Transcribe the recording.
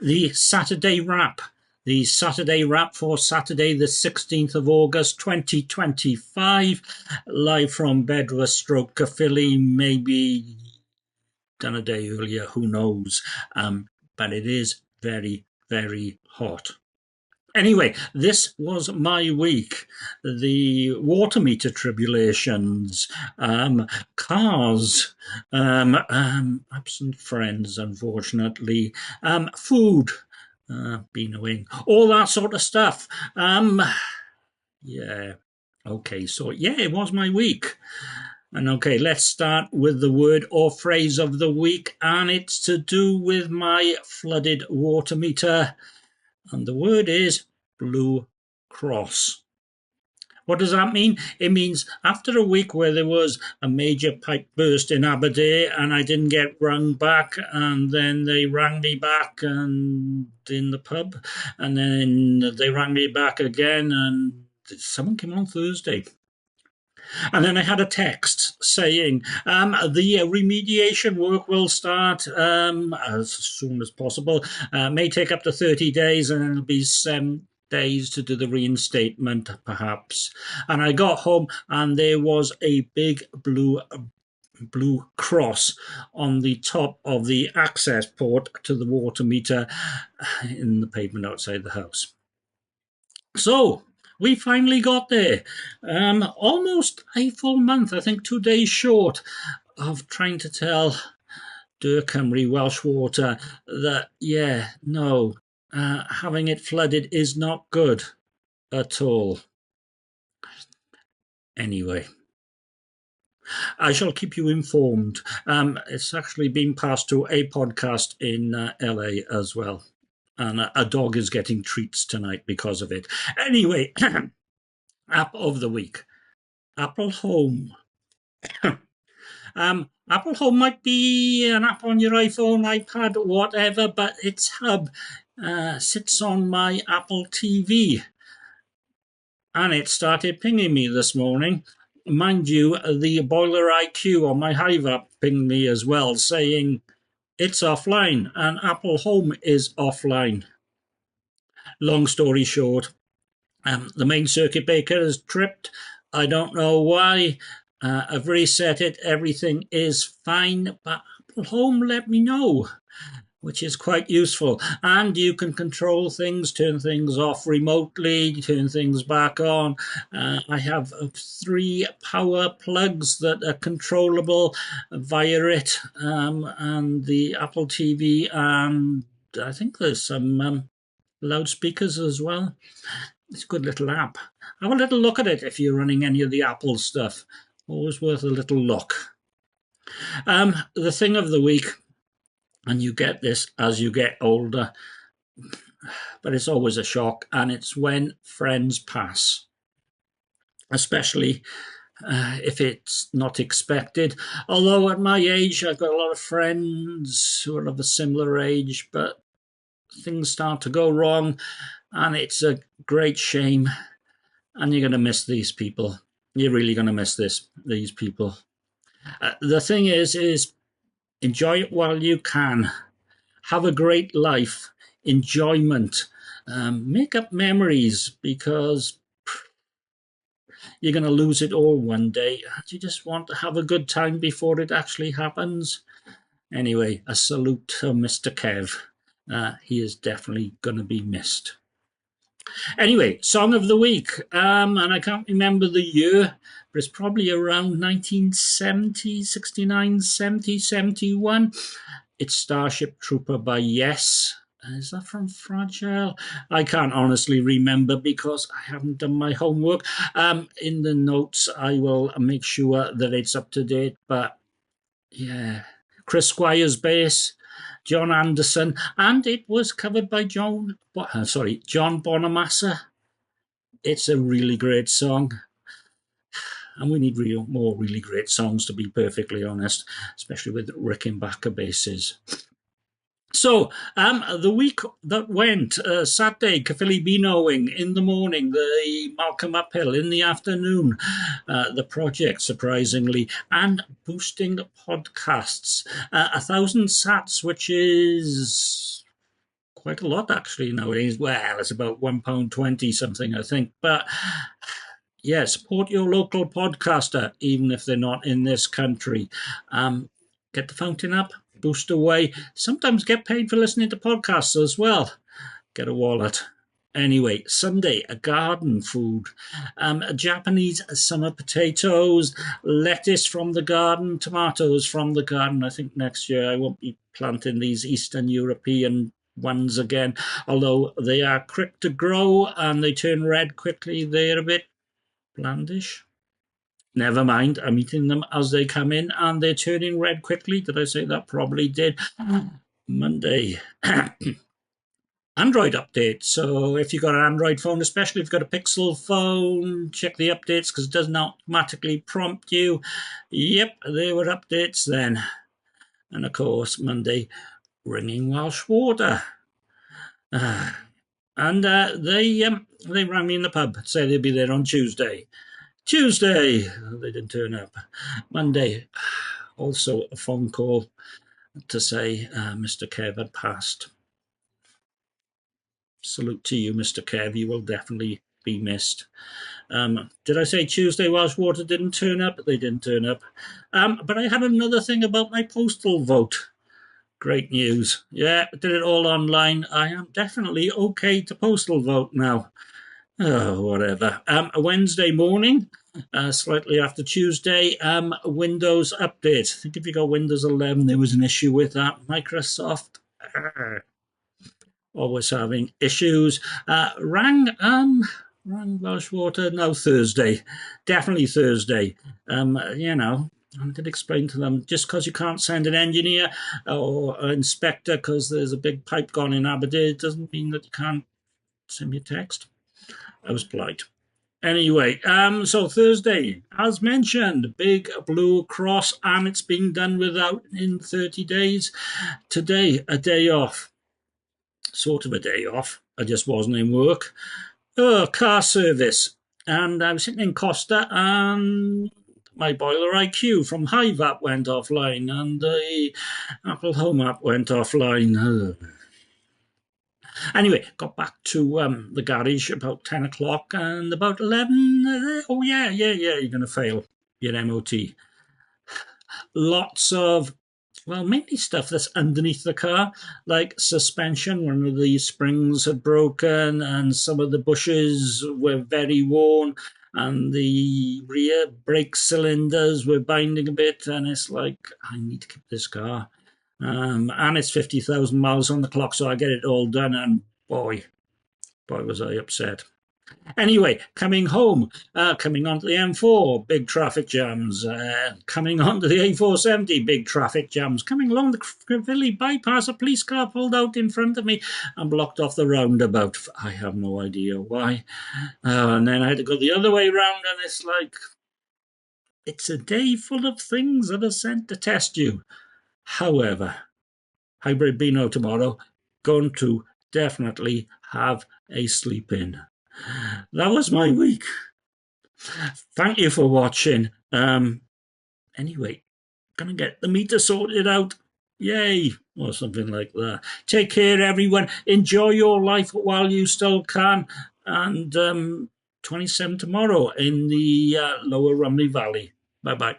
the Saturday wrap. The Saturday wrap for Saturday, the 16th of August, 2025, live from Bedwas stroke Caerphilly, maybe done a day earlier, who knows, but it is very, very hot. Anyway, this was my week. The water meter tribulations, cars, absent friends, unfortunately, food, been away, all that sort of stuff. Yeah. Okay, so yeah, it was my week. And okay, let's start with the word or phrase of the week, and it's to do with my flooded water meter. And the word is Blue Cross. What does that mean? It means after a week where there was a major pipe burst in Aberdeen and I didn't get rung back, and then they rang me back and in the pub, and then they rang me back again, and someone came on Thursday. And then I had a text saying the remediation work will start as soon as possible. May take up to 30 days, and it'll be 7 days to do the reinstatement, perhaps. And I got home, and there was a big blue cross on the top of the access port to the water meter in the pavement outside the house. So we finally got there. Almost a full month, I think 2 days short of trying to tell Dŵr Cymru Welsh Water that, yeah, no, having it flooded is not good at all. Anyway, I shall keep you informed. It's actually been passed to a podcast in LA as well. And a dog is getting treats tonight because of it. Anyway, app of the week. Apple Home. Apple Home might be an app on your iPhone, iPad, whatever, but its hub sits on my Apple TV. And it started pinging me this morning. Mind you, the Boiler IQ on my Hive app pinged me as well, saying it's offline and Apple Home is offline. Long story short, the main circuit breaker has tripped. I don't know why. I've reset it. Everything is fine, but Apple Home let me know, which is quite useful. And you can control things, turn things off remotely, turn things back on. I have 3 power plugs that are controllable via it, and the Apple TV, and I think there's some loudspeakers as well. It's a good little app. Have a little look at it if you're running any of the Apple stuff. Always worth a little look. The thing of the week, and you get this as you get older, but it's always a shock, and it's when friends pass, especially if it's not expected. Although at my age, I've got a lot of friends who are of a similar age, but things start to go wrong, and it's a great shame, and you're going to miss these people. You're really going to miss these people. The thing is enjoy it while you can. Have a great life. Enjoyment. Make up memories, because you're going to lose it all one day. You just want to have a good time before it actually happens. Anyway, a salute to Mr. Kev. He is definitely going to be missed. Anyway, song of the week, and I can't remember the year, but it's probably around 1970, 69, 70, 71. It's Starship Trooper by Yes. Is that from Fragile? I can't honestly remember because I haven't done my homework. In the notes, I will make sure that it's up to date, but yeah. Chris Squire's bass, John Anderson, and it was covered by John Bonamassa. It's a really great song, and we need more really great songs, to be perfectly honest, especially with Rickenbacker basses. So, the week that went, Saturday, Caerphilly Beanowing in the morning, the Malcolm Uphill in the afternoon, the project, surprisingly, and boosting podcasts. 1,000 sats, which is quite a lot actually nowadays. Well, it's about £1.20 something, I think. But yeah, support your local podcaster, even if they're not in this country. Get the fountain up, boost away. Sometimes get paid for listening to podcasts as well. Get a wallet. Anyway, Sunday, a garden food. A Japanese summer potatoes, lettuce from the garden, tomatoes from the garden. I think next year I won't be planting these Eastern European ones again, although they are quick to grow and they turn red quickly. They're a bit blandish. Never mind, I'm eating them as they come in and they're turning red quickly. Did I say that? Probably did. Monday. Android update. So if you've got an Android phone, especially if you've got a Pixel phone, check the updates because it doesn't automatically prompt you. Yep, there were updates then. And of course, Monday, ringing Welsh water. And they rang me in the pub, say they'd be there on Tuesday. Tuesday, they didn't turn up. Monday, also a phone call to say Mr. Kev had passed. Salute to you, Mr. Kev. You will definitely be missed. Did I say Tuesday Welsh Water didn't turn up? They didn't turn up. But I had another thing about my postal vote. Great news. Yeah, did it all online. I am definitely okay to postal vote now. Oh, whatever. Wednesday morning, slightly after Tuesday, Windows update. I think if you got Windows 11, there was an issue with that. Microsoft always having issues. Rang Welsh Water. No, Thursday. Definitely Thursday. I did explain to them, just because you can't send an engineer or an inspector because there's a big pipe gone in Aberdeen, it doesn't mean that you can't send me a text. I was polite. Anyway, so Thursday, as mentioned, big blue cross, and it's being done without in 30 days. Today, a day off. Sort of a day off. I just wasn't in work. Car service. And I was sitting in Costa and my boiler IQ from Hive app went offline and the Apple Home app went offline. Anyway, got back to the garage about 10 o'clock and about 11, oh yeah, you're going to fail your MOT. Lots of, well, mainly stuff that's underneath the car, like suspension. One of the springs had broken and some of the bushes were very worn and the rear brake cylinders were binding a bit, and it's like, I need to keep this car. And it's 50,000 miles on the clock, so I get it all done, and boy was I upset. Anyway, coming home, coming onto the M4, big traffic jams. Coming onto the A470, big traffic jams. Coming along the Caerphilly bypass, a police car pulled out in front of me and blocked off the roundabout. I have no idea why. And then I had to go the other way round, and it's like, it's a day full of things that are sent to test you. However, hybrid Beano tomorrow, going to definitely have a sleep in. That was my week. Thank you for watching. Anyway, gonna get the meter sorted out. Yay, or something like that. Take care, everyone. Enjoy your life while you still can. And 27 tomorrow in the Lower Rumley Valley. Bye-bye.